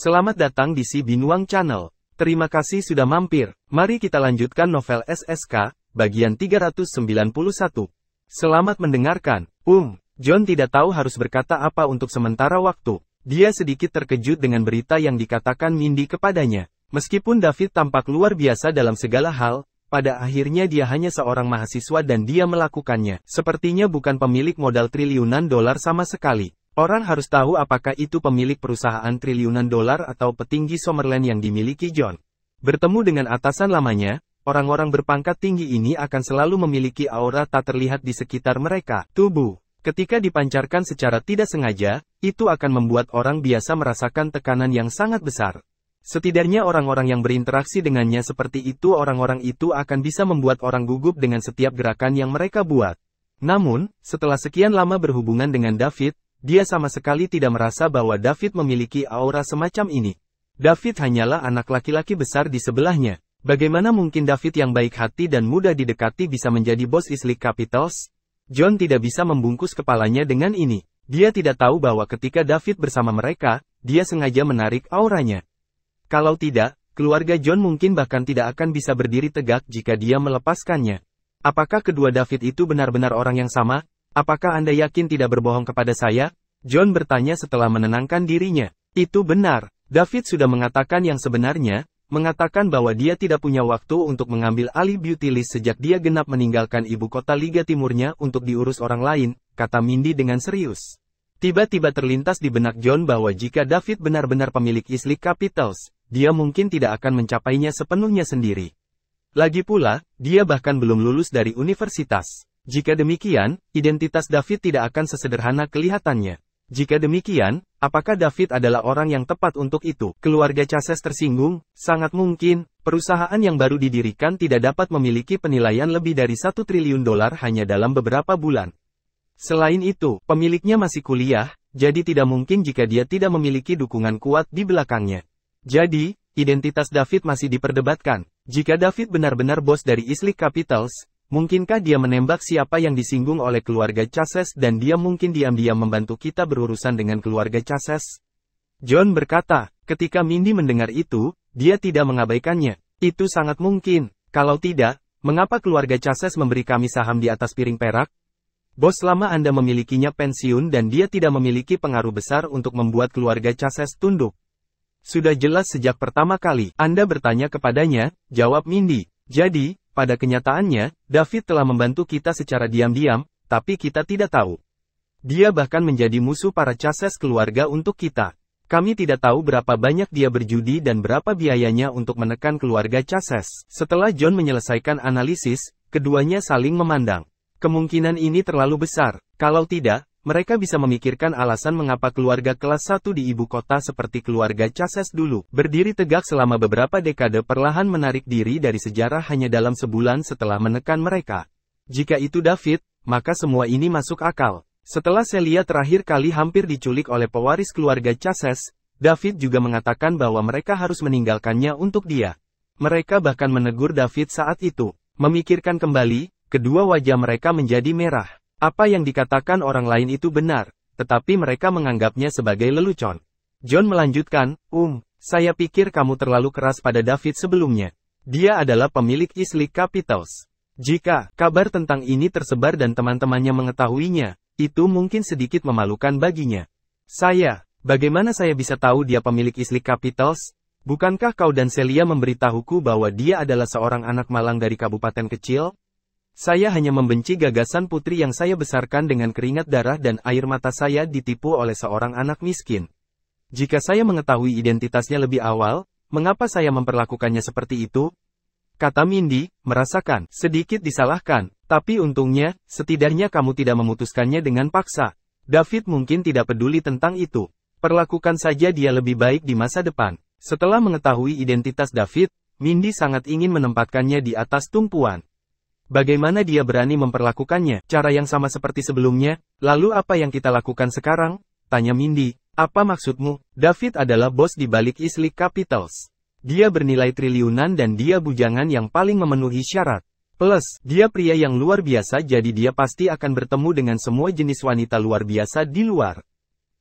Selamat datang di Si Binuang Channel. Terima kasih sudah mampir. Mari kita lanjutkan novel SSK, bagian 391. Selamat mendengarkan. John tidak tahu harus berkata apa untuk sementara waktu. Dia sedikit terkejut dengan berita yang dikatakan Mindy kepadanya. Meskipun David tampak luar biasa dalam segala hal, pada akhirnya dia hanya seorang mahasiswa dan dia melakukannya. Sepertinya bukan pemilik modal triliunan dolar sama sekali. Orang harus tahu apakah itu pemilik perusahaan triliunan dolar atau petinggi Summerland yang dimiliki John. Bertemu dengan atasan lamanya, orang-orang berpangkat tinggi ini akan selalu memiliki aura tak terlihat di sekitar mereka. Tubuh, ketika dipancarkan secara tidak sengaja, itu akan membuat orang biasa merasakan tekanan yang sangat besar. Setidaknya orang-orang yang berinteraksi dengannya seperti itu, orang-orang itu akan bisa membuat orang gugup dengan setiap gerakan yang mereka buat. Namun, setelah sekian lama berhubungan dengan David, dia sama sekali tidak merasa bahwa David memiliki aura semacam ini. David hanyalah anak laki-laki besar di sebelahnya. Bagaimana mungkin David yang baik hati dan mudah didekati bisa menjadi bos Islip Capitals? John tidak bisa membungkus kepalanya dengan ini. Dia tidak tahu bahwa ketika David bersama mereka, dia sengaja menarik auranya. Kalau tidak, keluarga John mungkin bahkan tidak akan bisa berdiri tegak jika dia melepaskannya. Apakah kedua David itu benar-benar orang yang sama? Apakah Anda yakin tidak berbohong kepada saya? John bertanya setelah menenangkan dirinya. Itu benar. David sudah mengatakan yang sebenarnya, mengatakan bahwa dia tidak punya waktu untuk mengambil alih beauty list sejak dia genap meninggalkan ibu kota Liga Timurnya untuk diurus orang lain, kata Mindy dengan serius. Tiba-tiba terlintas di benak John bahwa jika David benar-benar pemilik Islip Capitals, dia mungkin tidak akan mencapainya sepenuhnya sendiri. Lagi pula, dia bahkan belum lulus dari universitas. Jika demikian, identitas David tidak akan sesederhana kelihatannya. Jika demikian, apakah David adalah orang yang tepat untuk itu? Keluarga Chases tersinggung, sangat mungkin, perusahaan yang baru didirikan tidak dapat memiliki penilaian lebih dari 1 triliun dolar hanya dalam beberapa bulan. Selain itu, pemiliknya masih kuliah, jadi tidak mungkin jika dia tidak memiliki dukungan kuat di belakangnya. Jadi, identitas David masih diperdebatkan. Jika David benar-benar bos dari Islip Capitals, mungkinkah dia menembak siapa yang disinggung oleh keluarga Chases dan dia mungkin diam-diam membantu kita berurusan dengan keluarga Chases? John berkata, ketika Mindy mendengar itu, dia tidak mengabaikannya. Itu sangat mungkin. Kalau tidak, mengapa keluarga Chases memberi kami saham di atas piring perak? Bos lama Anda memilikinya pensiun dan dia tidak memiliki pengaruh besar untuk membuat keluarga Chases tunduk. Sudah jelas sejak pertama kali Anda bertanya kepadanya, jawab Mindy. Jadi, pada kenyataannya, David telah membantu kita secara diam-diam, tapi kita tidak tahu. Dia bahkan menjadi musuh para Chases keluarga untuk kita. Kami tidak tahu berapa banyak dia berjudi dan berapa biayanya untuk menekan keluarga Chases. Setelah John menyelesaikan analisis, keduanya saling memandang. Kemungkinan ini terlalu besar. Kalau tidak, mereka bisa memikirkan alasan mengapa keluarga kelas 1 di ibu kota seperti keluarga Chases dulu berdiri tegak selama beberapa dekade perlahan menarik diri dari sejarah hanya dalam sebulan setelah menekan mereka. Jika itu David, maka semua ini masuk akal. Setelah Celia terakhir kali hampir diculik oleh pewaris keluarga Chases, David juga mengatakan bahwa mereka harus meninggalkannya untuk dia. Mereka bahkan menegur David saat itu. Memikirkan kembali, kedua wajah mereka menjadi merah. Apa yang dikatakan orang lain itu benar, tetapi mereka menganggapnya sebagai lelucon. John melanjutkan, saya pikir kamu terlalu keras pada David sebelumnya. Dia adalah pemilik Islip Capitals. Jika kabar tentang ini tersebar dan teman-temannya mengetahuinya, itu mungkin sedikit memalukan baginya. Bagaimana saya bisa tahu dia pemilik Islip Capitals? Bukankah kau dan Celia memberitahuku bahwa dia adalah seorang anak malang dari kabupaten kecil? Saya hanya membenci gagasan putri yang saya besarkan dengan keringat darah dan air mata saya ditipu oleh seorang anak miskin. Jika saya mengetahui identitasnya lebih awal, mengapa saya memperlakukannya seperti itu? Kata Mindy, merasakan sedikit disalahkan, tapi untungnya, setidaknya kamu tidak memutuskannya dengan paksa. David mungkin tidak peduli tentang itu. Perlakukan saja dia lebih baik di masa depan. Setelah mengetahui identitas David, Mindy sangat ingin menempatkannya di atas tumpuan. Bagaimana dia berani memperlakukannya? Cara yang sama seperti sebelumnya. Lalu apa yang kita lakukan sekarang? Tanya Mindy. Apa maksudmu? David adalah bos di balik Islip Capitals. Dia bernilai triliunan dan dia bujangan yang paling memenuhi syarat. Plus, dia pria yang luar biasa jadi dia pasti akan bertemu dengan semua jenis wanita luar biasa di luar.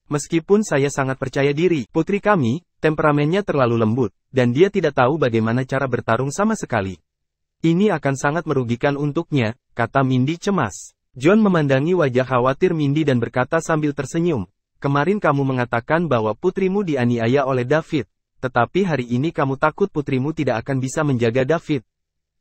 Meskipun saya sangat percaya diri, putri kami, temperamennya terlalu lembut, dan dia tidak tahu bagaimana cara bertarung sama sekali. Ini akan sangat merugikan untuknya, kata Mindy cemas. John memandangi wajah khawatir Mindy dan berkata sambil tersenyum, kemarin kamu mengatakan bahwa putrimu dianiaya oleh David, tetapi hari ini kamu takut putrimu tidak akan bisa menjaga David.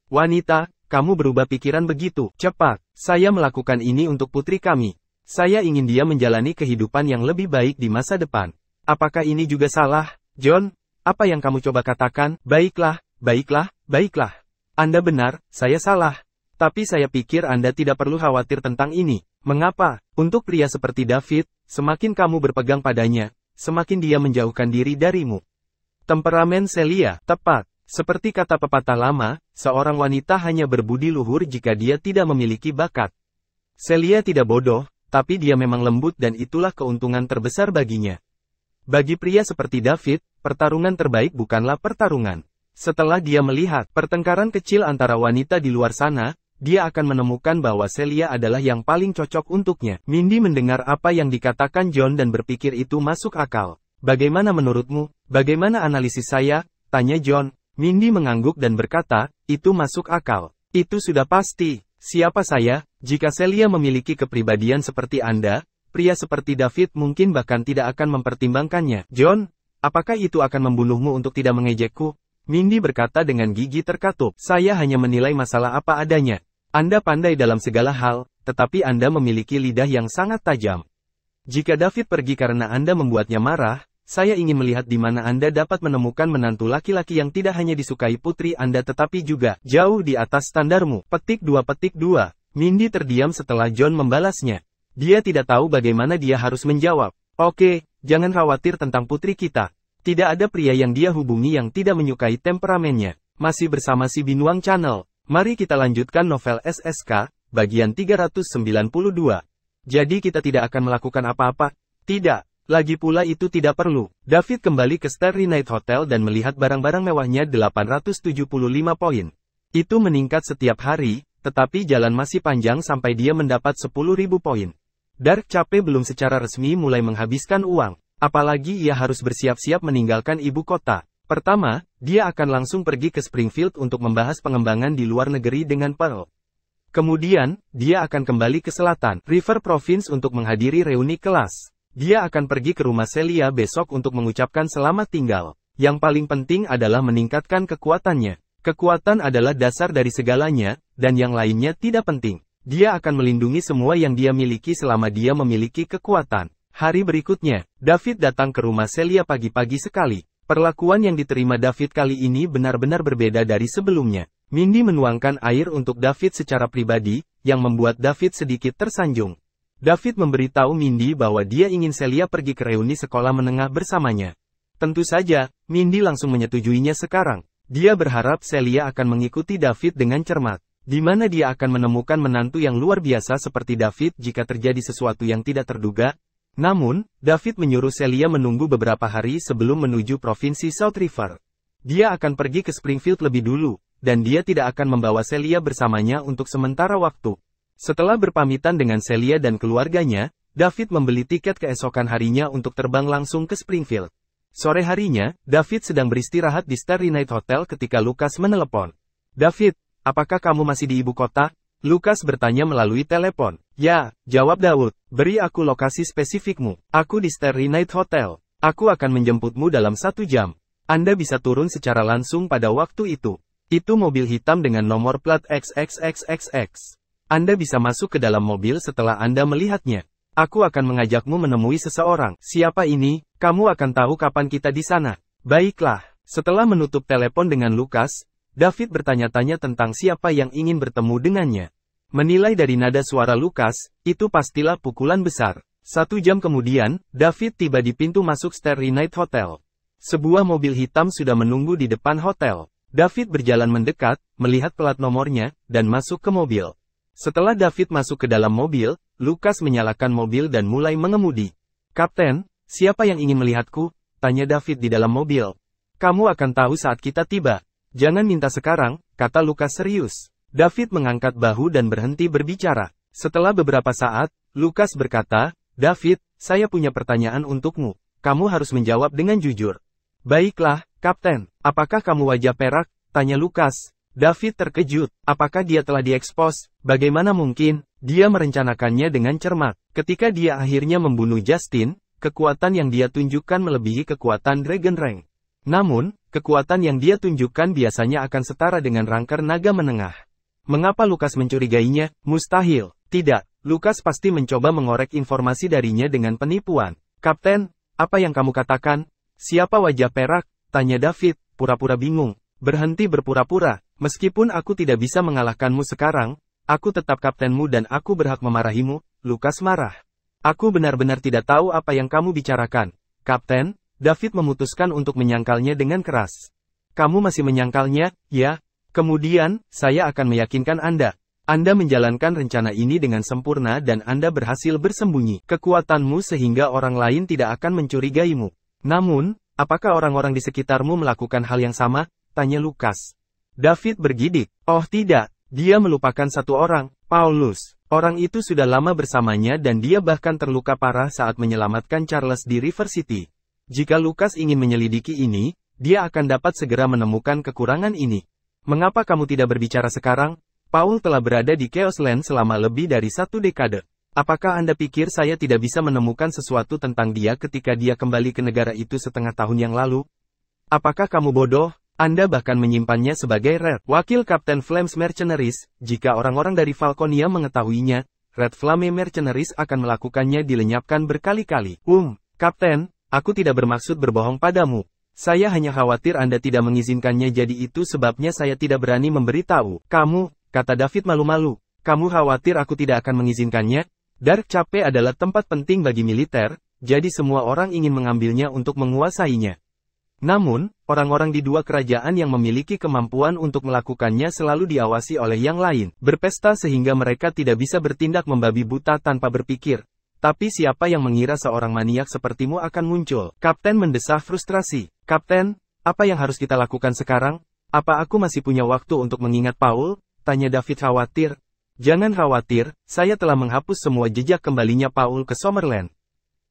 Wanita, kamu berubah pikiran begitu cepat. Saya melakukan ini untuk putri kami. Saya ingin dia menjalani kehidupan yang lebih baik di masa depan. Apakah ini juga salah, John? Apa yang kamu coba katakan? Baiklah, baiklah, baiklah. Anda benar, saya salah. Tapi saya pikir Anda tidak perlu khawatir tentang ini. Mengapa? Untuk pria seperti David, semakin kamu berpegang padanya, semakin dia menjauhkan diri darimu. Temperamen Celia, tepat. Seperti kata pepatah lama, seorang wanita hanya berbudi luhur jika dia tidak memiliki bakat. Celia tidak bodoh, tapi dia memang lembut dan itulah keuntungan terbesar baginya. Bagi pria seperti David, pertarungan terbaik bukanlah pertarungan. Setelah dia melihat pertengkaran kecil antara wanita di luar sana, dia akan menemukan bahwa Celia adalah yang paling cocok untuknya. Mindy mendengar apa yang dikatakan John dan berpikir itu masuk akal. Bagaimana menurutmu? Bagaimana analisis saya? Tanya John. Mindy mengangguk dan berkata, itu masuk akal. Itu sudah pasti. Siapa saya? Jika Celia memiliki kepribadian seperti Anda, pria seperti David mungkin bahkan tidak akan mempertimbangkannya. John, apakah itu akan membunuhmu untuk tidak mengejekku? Mindy berkata dengan gigi terkatup. Saya hanya menilai masalah apa adanya. Anda pandai dalam segala hal, tetapi Anda memiliki lidah yang sangat tajam. Jika David pergi karena Anda membuatnya marah, saya ingin melihat di mana Anda dapat menemukan menantu laki-laki yang tidak hanya disukai putri Anda tetapi juga jauh di atas standarmu. Petik 2. Mindy terdiam setelah John membalasnya. Dia tidak tahu bagaimana dia harus menjawab. Oke, jangan khawatir tentang putri kita. Tidak ada pria yang dia hubungi yang tidak menyukai temperamennya. Masih bersama si Binuang Channel. Mari kita lanjutkan novel SSK, bagian 392. Jadi kita tidak akan melakukan apa-apa? Tidak. Lagi pula itu tidak perlu. David kembali ke Starry Night Hotel dan melihat barang-barang mewahnya 875 poin. Itu meningkat setiap hari, tetapi jalan masih panjang sampai dia mendapat 10.000 poin. Dark capek belum secara resmi mulai menghabiskan uang. Apalagi ia harus bersiap-siap meninggalkan ibu kota. Pertama, dia akan langsung pergi ke Springfield untuk membahas pengembangan di luar negeri dengan Pearl. Kemudian, dia akan kembali ke selatan, River Province untuk menghadiri reuni kelas. Dia akan pergi ke rumah Celia besok untuk mengucapkan selamat tinggal. Yang paling penting adalah meningkatkan kekuatannya. Kekuatan adalah dasar dari segalanya, dan yang lainnya tidak penting. Dia akan melindungi semua yang dia miliki selama dia memiliki kekuatan. Hari berikutnya, David datang ke rumah Celia pagi-pagi sekali. Perlakuan yang diterima David kali ini benar-benar berbeda dari sebelumnya. Mindy menuangkan air untuk David secara pribadi, yang membuat David sedikit tersanjung. David memberitahu Mindy bahwa dia ingin Celia pergi ke reuni sekolah menengah bersamanya. Tentu saja, Mindy langsung menyetujuinya sekarang. Dia berharap Celia akan mengikuti David dengan cermat, di mana dia akan menemukan menantu yang luar biasa seperti David jika terjadi sesuatu yang tidak terduga. Namun, David menyuruh Celia menunggu beberapa hari sebelum menuju provinsi South River. Dia akan pergi ke Springfield lebih dulu, dan dia tidak akan membawa Celia bersamanya untuk sementara waktu. Setelah berpamitan dengan Celia dan keluarganya, David membeli tiket keesokan harinya untuk terbang langsung ke Springfield. Sore harinya, David sedang beristirahat di Starry Night Hotel ketika Lucas menelepon. David, apakah kamu masih di ibu kota? Lucas bertanya melalui telepon. Ya, jawab Daud. Beri aku lokasi spesifikmu. Aku di Starry Night Hotel. Aku akan menjemputmu dalam 1 jam. Anda bisa turun secara langsung pada waktu itu. Itu mobil hitam dengan nomor plat XXXXX. Anda bisa masuk ke dalam mobil setelah Anda melihatnya. Aku akan mengajakmu menemui seseorang. Siapa ini? Kamu akan tahu kapan kita di sana. Baiklah. Setelah menutup telepon dengan Lucas, David bertanya-tanya tentang siapa yang ingin bertemu dengannya. Menilai dari nada suara Lucas, itu pastilah pukulan besar. 1 jam kemudian, David tiba di pintu masuk Starry Night Hotel. Sebuah mobil hitam sudah menunggu di depan hotel. David berjalan mendekat, melihat plat nomornya, dan masuk ke mobil. Setelah David masuk ke dalam mobil, Lucas menyalakan mobil dan mulai mengemudi. Kapten, siapa yang ingin melihatku? Tanya David di dalam mobil. Kamu akan tahu saat kita tiba. Jangan minta sekarang, kata Lucas serius. David mengangkat bahu dan berhenti berbicara. Setelah beberapa saat, Lucas berkata, David, saya punya pertanyaan untukmu. Kamu harus menjawab dengan jujur. Baiklah, Kapten. Apakah kamu wajah perak? Tanya Lukas. David terkejut. Apakah dia telah diekspos? Bagaimana mungkin? Dia merencanakannya dengan cermat. Ketika dia akhirnya membunuh Justin, kekuatan yang dia tunjukkan melebihi kekuatan Dragon Rank. Namun, kekuatan yang dia tunjukkan biasanya akan setara dengan rangker naga menengah. Mengapa Lukas mencurigainya? Mustahil. Tidak, Lukas pasti mencoba mengorek informasi darinya dengan penipuan. Kapten, apa yang kamu katakan? Siapa wajah perak? Tanya David, pura-pura bingung. Berhenti berpura-pura. Meskipun aku tidak bisa mengalahkanmu sekarang, aku tetap kaptenmu dan aku berhak memarahimu. Lukas marah. Aku benar-benar tidak tahu apa yang kamu bicarakan. Kapten, David memutuskan untuk menyangkalnya dengan keras. Kamu masih menyangkalnya, ya? Kemudian, saya akan meyakinkan Anda. Anda menjalankan rencana ini dengan sempurna dan Anda berhasil bersembunyi kekuatanmu sehingga orang lain tidak akan mencurigaimu. Namun, apakah orang-orang di sekitarmu melakukan hal yang sama? Tanya Lukas. David bergidik. Oh tidak, dia melupakan satu orang, Paulus. Orang itu sudah lama bersamanya dan dia bahkan terluka parah saat menyelamatkan Charles di River City. Jika Lukas ingin menyelidiki ini, dia akan dapat segera menemukan kekurangan ini. Mengapa kamu tidak berbicara sekarang? Paul telah berada di Chaos Land selama lebih dari 1 dekade. Apakah Anda pikir saya tidak bisa menemukan sesuatu tentang dia ketika dia kembali ke negara itu setengah tahun yang lalu? Apakah kamu bodoh? Anda bahkan menyimpannya sebagai Red Wakil Kapten Flames Mercenaries. Jika orang-orang dari Falconia mengetahuinya, Red Flame Mercenaries akan melakukannya dilenyapkan berkali-kali. Kapten, aku tidak bermaksud berbohong padamu. Saya hanya khawatir Anda tidak mengizinkannya, jadi itu sebabnya saya tidak berani memberitahu kamu, kata David malu-malu. Kamu khawatir aku tidak akan mengizinkannya? Dark Cape adalah tempat penting bagi militer, jadi semua orang ingin mengambilnya untuk menguasainya. Namun, orang-orang di dua kerajaan yang memiliki kemampuan untuk melakukannya selalu diawasi oleh yang lain, berpesta sehingga mereka tidak bisa bertindak membabi buta tanpa berpikir. Tapi siapa yang mengira seorang maniak sepertimu akan muncul? Kapten mendesah frustrasi. Kapten, apa yang harus kita lakukan sekarang? Apa aku masih punya waktu untuk mengingat Paul? Tanya David khawatir. Jangan khawatir, saya telah menghapus semua jejak kembalinya Paul ke Summerland.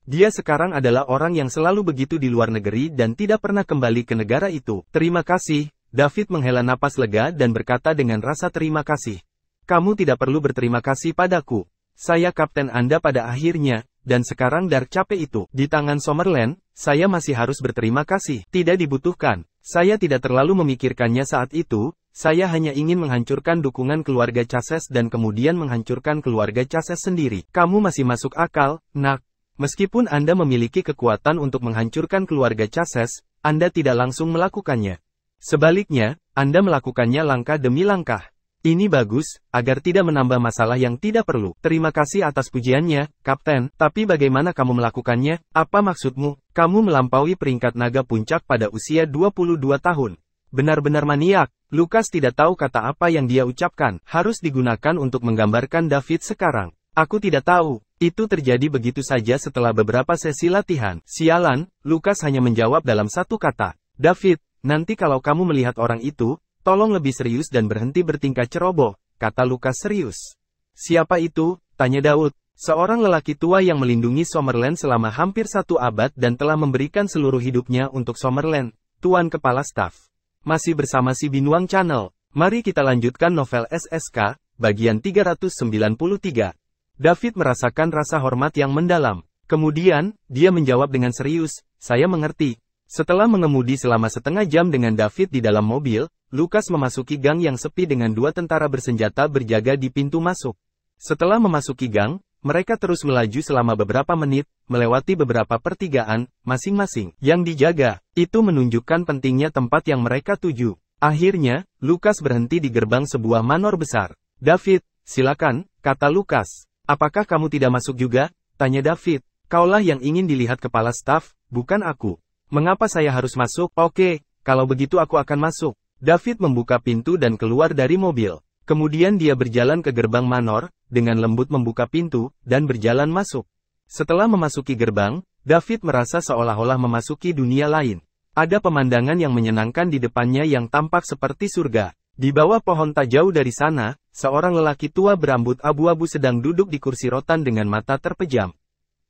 Dia sekarang adalah orang yang selalu begitu di luar negeri dan tidak pernah kembali ke negara itu. Terima kasih. David menghela napas lega dan berkata dengan rasa terima kasih. Kamu tidak perlu berterima kasih padaku. Saya kapten Anda pada akhirnya, dan sekarang Dark Cape itu di tangan Summerland, saya masih harus berterima kasih. Tidak dibutuhkan. Saya tidak terlalu memikirkannya saat itu, saya hanya ingin menghancurkan dukungan keluarga Chases dan kemudian menghancurkan keluarga Chases sendiri. Kamu masih masuk akal, nak. Meskipun Anda memiliki kekuatan untuk menghancurkan keluarga Chases, Anda tidak langsung melakukannya. Sebaliknya, Anda melakukannya langkah demi langkah. Ini bagus, agar tidak menambah masalah yang tidak perlu. Terima kasih atas pujiannya, Kapten. Tapi bagaimana kamu melakukannya? Apa maksudmu? Kamu melampaui peringkat naga puncak pada usia 22 tahun. Benar-benar maniak. Lukas tidak tahu kata apa yang dia ucapkan. Harus digunakan untuk menggambarkan David sekarang. Aku tidak tahu. Itu terjadi begitu saja setelah beberapa sesi latihan. Sialan, Lukas hanya menjawab dalam satu kata. David, nanti kalau kamu melihat orang itu, tolong lebih serius dan berhenti bertingkah ceroboh, kata Lukas serius. Siapa itu? Tanya Daud. Seorang lelaki tua yang melindungi Summerland selama hampir 1 abad dan telah memberikan seluruh hidupnya untuk Summerland. Tuan Kepala Staf. Masih bersama si Binuang Channel. Mari kita lanjutkan novel SSK, bagian 393. David merasakan rasa hormat yang mendalam. Kemudian, dia menjawab dengan serius, saya mengerti. Setelah mengemudi selama setengah jam dengan David di dalam mobil, Lukas memasuki gang yang sepi dengan 2 tentara bersenjata berjaga di pintu masuk. Setelah memasuki gang, mereka terus melaju selama beberapa menit, melewati beberapa pertigaan, masing-masing. Yang dijaga, itu menunjukkan pentingnya tempat yang mereka tuju. Akhirnya, Lukas berhenti di gerbang sebuah manor besar. David, silakan, kata Lukas. Apakah kamu tidak masuk juga? Tanya David. Kaulah yang ingin dilihat kepala staf, bukan aku. Mengapa saya harus masuk? Oke, kalau begitu aku akan masuk. David membuka pintu dan keluar dari mobil. Kemudian dia berjalan ke gerbang manor, dengan lembut membuka pintu, dan berjalan masuk. Setelah memasuki gerbang, David merasa seolah-olah memasuki dunia lain. Ada pemandangan yang menyenangkan di depannya yang tampak seperti surga. Di bawah pohon tak jauh dari sana, seorang lelaki tua berambut abu-abu sedang duduk di kursi rotan dengan mata terpejam.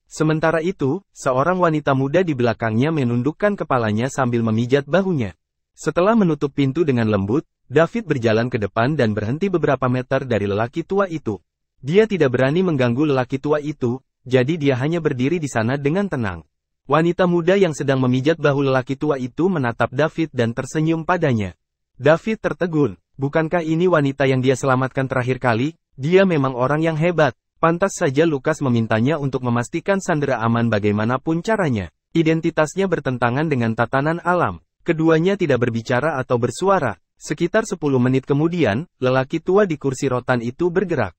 Sementara itu, seorang wanita muda di belakangnya menundukkan kepalanya sambil memijat bahunya. Setelah menutup pintu dengan lembut, David berjalan ke depan dan berhenti beberapa meter dari lelaki tua itu. Dia tidak berani mengganggu lelaki tua itu, jadi dia hanya berdiri di sana dengan tenang. Wanita muda yang sedang memijat bahu lelaki tua itu menatap David dan tersenyum padanya. David tertegun. Bukankah ini wanita yang dia selamatkan terakhir kali? Dia memang orang yang hebat. Pantas saja Lukas memintanya untuk memastikan Sandra aman bagaimanapun caranya. Identitasnya bertentangan dengan tatanan alam. Keduanya tidak berbicara atau bersuara. Sekitar 10 menit kemudian, lelaki tua di kursi rotan itu bergerak.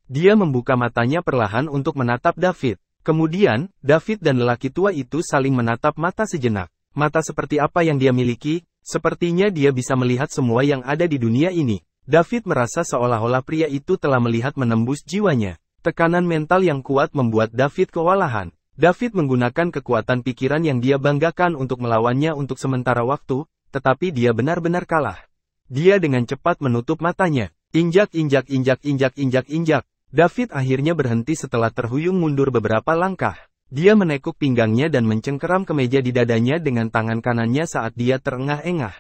Dia membuka matanya perlahan untuk menatap David. Kemudian, David dan lelaki tua itu saling menatap mata sejenak. Mata seperti apa yang dia miliki? Sepertinya dia bisa melihat semua yang ada di dunia ini. David merasa seolah-olah pria itu telah melihat menembus jiwanya. Tekanan mental yang kuat membuat David kewalahan. David menggunakan kekuatan pikiran yang dia banggakan untuk melawannya untuk sementara waktu, tetapi dia benar-benar kalah. Dia dengan cepat menutup matanya. Injak. David akhirnya berhenti setelah terhuyung mundur beberapa langkah. Dia menekuk pinggangnya dan mencengkeram kemeja di dadanya dengan tangan kanannya saat dia terengah-engah.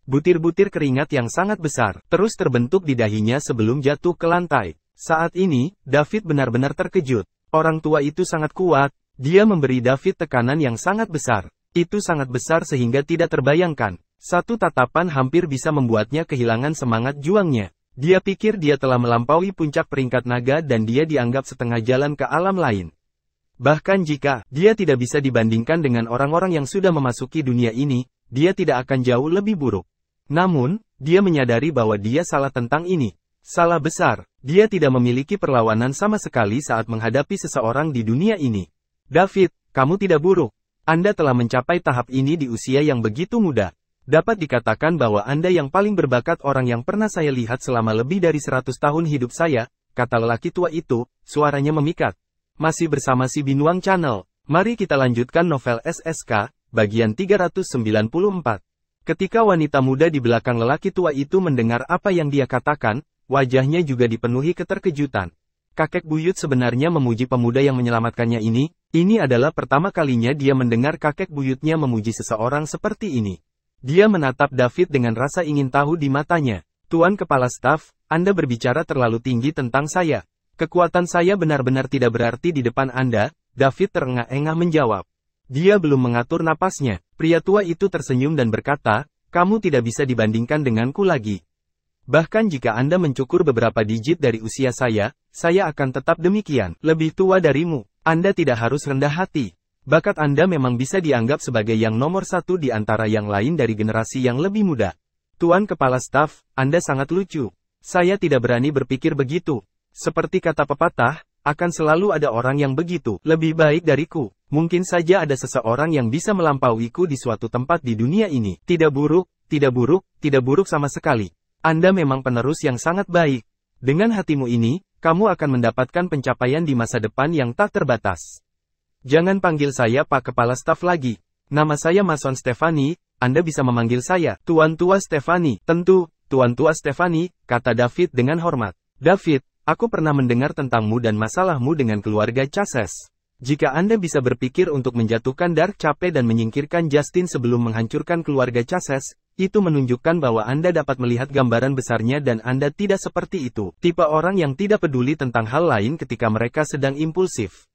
Butir-butir keringat yang sangat besar terus terbentuk di dahinya sebelum jatuh ke lantai. Saat ini, David benar-benar terkejut. Orang tua itu sangat kuat. Dia memberi David tekanan yang sangat besar. Itu sangat besar sehingga tidak terbayangkan. Satu tatapan hampir bisa membuatnya kehilangan semangat juangnya. Dia pikir dia telah melampaui puncak peringkat naga dan dia dianggap setengah jalan ke alam lain. Bahkan jika dia tidak bisa dibandingkan dengan orang-orang yang sudah memasuki dunia ini, dia tidak akan jauh lebih buruk. Namun, dia menyadari bahwa dia salah tentang ini. Salah besar, dia tidak memiliki perlawanan sama sekali saat menghadapi seseorang di dunia ini. David, kamu tidak buruk. Anda telah mencapai tahap ini di usia yang begitu muda. Dapat dikatakan bahwa Anda yang paling berbakat orang yang pernah saya lihat selama lebih dari 100 tahun hidup saya, kata lelaki tua itu, suaranya memikat. Masih bersama si Binuang Channel. Mari kita lanjutkan novel SSK, bagian 394. Ketika wanita muda di belakang lelaki tua itu mendengar apa yang dia katakan, wajahnya juga dipenuhi keterkejutan. Kakek buyut sebenarnya memuji pemuda yang menyelamatkannya ini. Ini adalah pertama kalinya dia mendengar kakek buyutnya memuji seseorang seperti ini. Dia menatap David dengan rasa ingin tahu di matanya. Tuan Kepala Staf, Anda berbicara terlalu tinggi tentang saya. Kekuatan saya benar-benar tidak berarti di depan Anda, David terengah-engah menjawab. Dia belum mengatur napasnya. Pria tua itu tersenyum dan berkata, kamu tidak bisa dibandingkan denganku lagi. Bahkan jika Anda mencukur beberapa digit dari usia saya akan tetap demikian. Lebih tua darimu. Anda tidak harus rendah hati. Bakat Anda memang bisa dianggap sebagai yang nomor satu di antara yang lain dari generasi yang lebih muda. Tuan Kepala Staf, Anda sangat lucu. Saya tidak berani berpikir begitu. Seperti kata pepatah, akan selalu ada orang yang begitu lebih baik dariku. Mungkin saja ada seseorang yang bisa melampauiku di suatu tempat di dunia ini. Tidak buruk sama sekali. Anda memang penerus yang sangat baik. Dengan hatimu ini, kamu akan mendapatkan pencapaian di masa depan yang tak terbatas. Jangan panggil saya Pak Kepala Staf lagi. Nama saya Mason Stefani, Anda bisa memanggil saya Tuan Tua Stefani. Tentu, Tuan Tua Stefani, kata David dengan hormat. David, aku pernah mendengar tentangmu dan masalahmu dengan keluarga Chases. Jika Anda bisa berpikir untuk menjatuhkan Dark Cape dan menyingkirkan Justin sebelum menghancurkan keluarga Chases, itu menunjukkan bahwa Anda dapat melihat gambaran besarnya dan Anda tidak seperti itu. Tipe orang yang tidak peduli tentang hal lain ketika mereka sedang impulsif.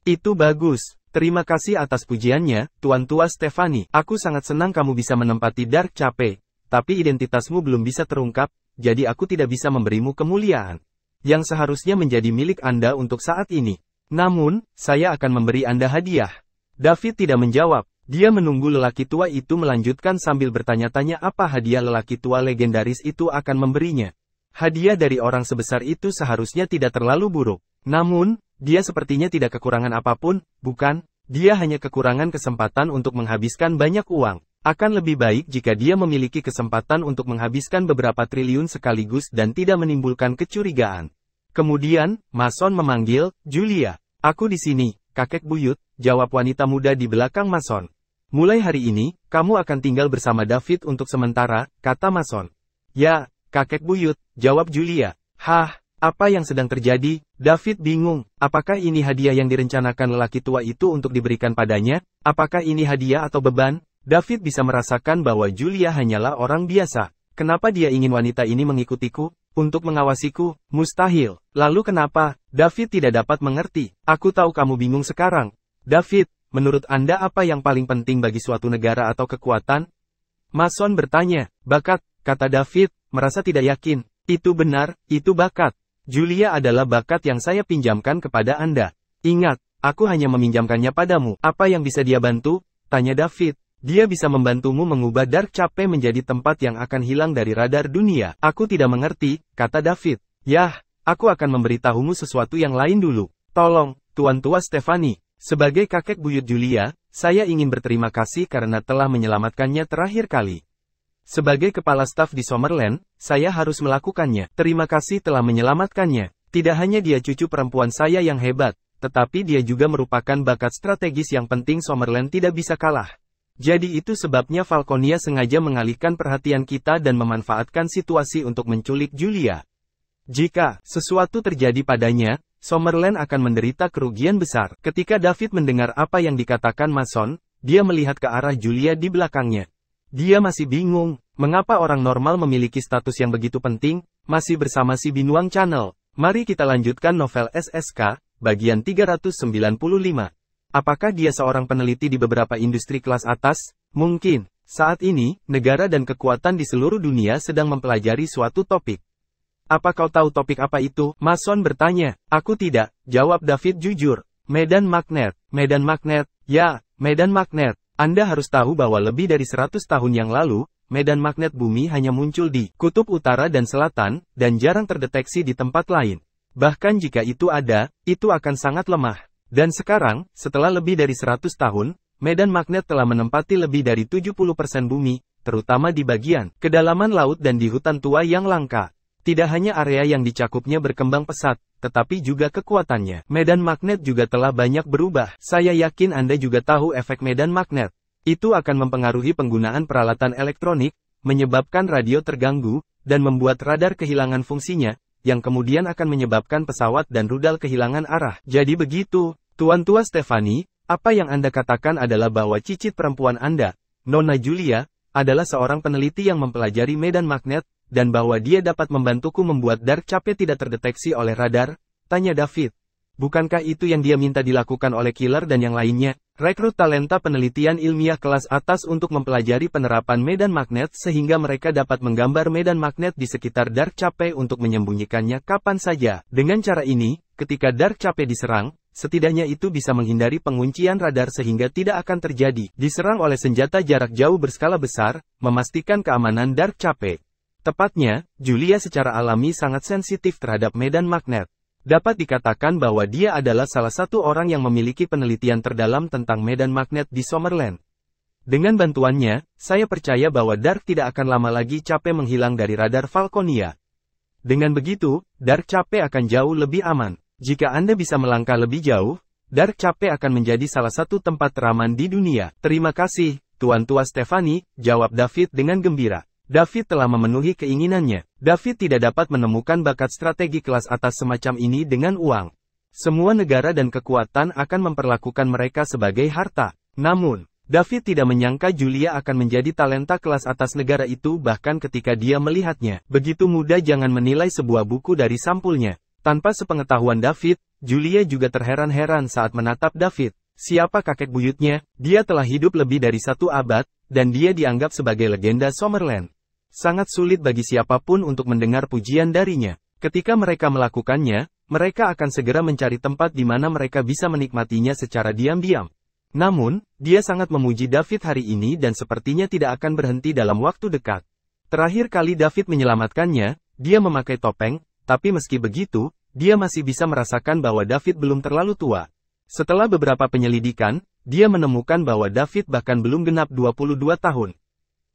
Itu bagus. Terima kasih atas pujiannya, Tuan Tua Stefani. Aku sangat senang kamu bisa menempati Dark Cape, tapi identitasmu belum bisa terungkap, jadi aku tidak bisa memberimu kemuliaan yang seharusnya menjadi milik Anda untuk saat ini. Namun, saya akan memberi Anda hadiah. David tidak menjawab. Dia menunggu lelaki tua itu melanjutkan sambil bertanya-tanya apa hadiah lelaki tua legendaris itu akan memberinya. Hadiah dari orang sebesar itu seharusnya tidak terlalu buruk. Namun, dia sepertinya tidak kekurangan apapun, bukan? Dia hanya kekurangan kesempatan untuk menghabiskan banyak uang. Akan lebih baik jika dia memiliki kesempatan untuk menghabiskan beberapa triliun sekaligus dan tidak menimbulkan kecurigaan. Kemudian, Mason memanggil, Julia. Aku di sini, kakek buyut, jawab wanita muda di belakang Mason. Mulai hari ini, kamu akan tinggal bersama David untuk sementara, kata Mason. Ya, kakek buyut, jawab Julia. Hah, Apa yang sedang terjadi? David bingung. Apakah ini hadiah yang direncanakan lelaki tua itu untuk diberikan padanya? Apakah ini hadiah atau beban? David bisa merasakan bahwa Julia hanyalah orang biasa. Kenapa dia ingin wanita ini mengikutiku? Untuk mengawasiku? Mustahil. Lalu kenapa? David tidak dapat mengerti. Aku tahu kamu bingung sekarang. David, menurut Anda apa yang paling penting bagi suatu negara atau kekuatan? Mason bertanya. Bakat, kata David, merasa tidak yakin. Itu benar, itu bakat. Julia adalah bakat yang saya pinjamkan kepada Anda. Ingat, aku hanya meminjamkannya padamu. Apa yang bisa dia bantu? Tanya David. Dia bisa membantumu mengubah Dark Chapel menjadi tempat yang akan hilang dari radar dunia. Aku tidak mengerti, kata David. Yah, aku akan memberitahumu sesuatu yang lain dulu. Tolong, Tuan Tua Stephanie. Sebagai kakek buyut Julia, saya ingin berterima kasih karena telah menyelamatkannya terakhir kali. Sebagai kepala staf di Summerland, saya harus melakukannya. Terima kasih telah menyelamatkannya. Tidak hanya dia cucu perempuan saya yang hebat, tetapi dia juga merupakan bakat strategis yang penting Summerland tidak bisa kalah. Jadi itu sebabnya Falconia sengaja mengalihkan perhatian kita dan memanfaatkan situasi untuk menculik Julia. Jika sesuatu terjadi padanya, Summerland akan menderita kerugian besar. Ketika David mendengar apa yang dikatakan Mason, dia melihat ke arah Julia di belakangnya. Dia masih bingung, mengapa orang normal memiliki status yang begitu penting. Masih bersama si Binuang Channel. Mari kita lanjutkan novel SSK, bagian 395. Apakah dia seorang peneliti di beberapa industri kelas atas? Mungkin. Saat ini, negara dan kekuatan di seluruh dunia sedang mempelajari suatu topik. Apa kau tahu topik apa itu? Mason bertanya. Aku tidak, jawab David jujur. Medan magnet. Medan magnet. Ya, medan magnet. Anda harus tahu bahwa lebih dari 100 tahun yang lalu, medan magnet bumi hanya muncul di kutub utara dan selatan, dan jarang terdeteksi di tempat lain. Bahkan jika itu ada, itu akan sangat lemah. Dan sekarang, setelah lebih dari 100 tahun, medan magnet telah menempati lebih dari 70% bumi, terutama di bagian kedalaman laut dan di hutan tua yang langka. Tidak hanya area yang dicakupnya berkembang pesat, tetapi juga kekuatannya. Medan magnet juga telah banyak berubah. Saya yakin Anda juga tahu efek medan magnet. Itu akan mempengaruhi penggunaan peralatan elektronik, menyebabkan radio terganggu, dan membuat radar kehilangan fungsinya, yang kemudian akan menyebabkan pesawat dan rudal kehilangan arah. Jadi begitu, Tuan Tua Stephanie, apa yang Anda katakan adalah bahwa cicit perempuan Anda, Nona Julia, adalah seorang peneliti yang mempelajari medan magnet, dan bahwa dia dapat membantuku membuat Dark Chapel tidak terdeteksi oleh radar? Tanya David. Bukankah itu yang dia minta dilakukan oleh Killer dan yang lainnya? Rekrut talenta penelitian ilmiah kelas atas untuk mempelajari penerapan medan magnet sehingga mereka dapat menggambar medan magnet di sekitar Dark Chapel untuk menyembunyikannya kapan saja. Dengan cara ini, ketika Dark Chapel diserang, setidaknya itu bisa menghindari penguncian radar sehingga tidak akan terjadi diserang oleh senjata jarak jauh berskala besar, memastikan keamanan Dark Chapel. Tepatnya, Julia secara alami sangat sensitif terhadap medan magnet. Dapat dikatakan bahwa dia adalah salah satu orang yang memiliki penelitian terdalam tentang medan magnet di Summerland. Dengan bantuannya, saya percaya bahwa Dark tidak akan lama lagi Chapel menghilang dari radar Falconia. Dengan begitu, Dark Chapel akan jauh lebih aman. Jika Anda bisa melangkah lebih jauh, Dark Chapel akan menjadi salah satu tempat teraman di dunia. Terima kasih, Tuan Tua Stephanie, jawab David dengan gembira. David telah memenuhi keinginannya. David tidak dapat menemukan bakat strategi kelas atas semacam ini dengan uang. Semua negara dan kekuatan akan memperlakukan mereka sebagai harta. Namun, David tidak menyangka Julia akan menjadi talenta kelas atas negara itu bahkan ketika dia melihatnya. Begitu mudah jangan menilai sebuah buku dari sampulnya. Tanpa sepengetahuan David, Julia juga terheran-heran saat menatap David. Siapa kakek buyutnya? Dia telah hidup lebih dari 1 abad, dan dia dianggap sebagai legenda Summerland. Sangat sulit bagi siapapun untuk mendengar pujian darinya. Ketika mereka melakukannya, mereka akan segera mencari tempat di mana mereka bisa menikmatinya secara diam-diam. Namun, dia sangat memuji David hari ini dan sepertinya tidak akan berhenti dalam waktu dekat. Terakhir kali David menyelamatkannya, dia memakai topeng, tapi meski begitu, dia masih bisa merasakan bahwa David belum terlalu tua. Setelah beberapa penyelidikan, dia menemukan bahwa David bahkan belum genap 22 tahun.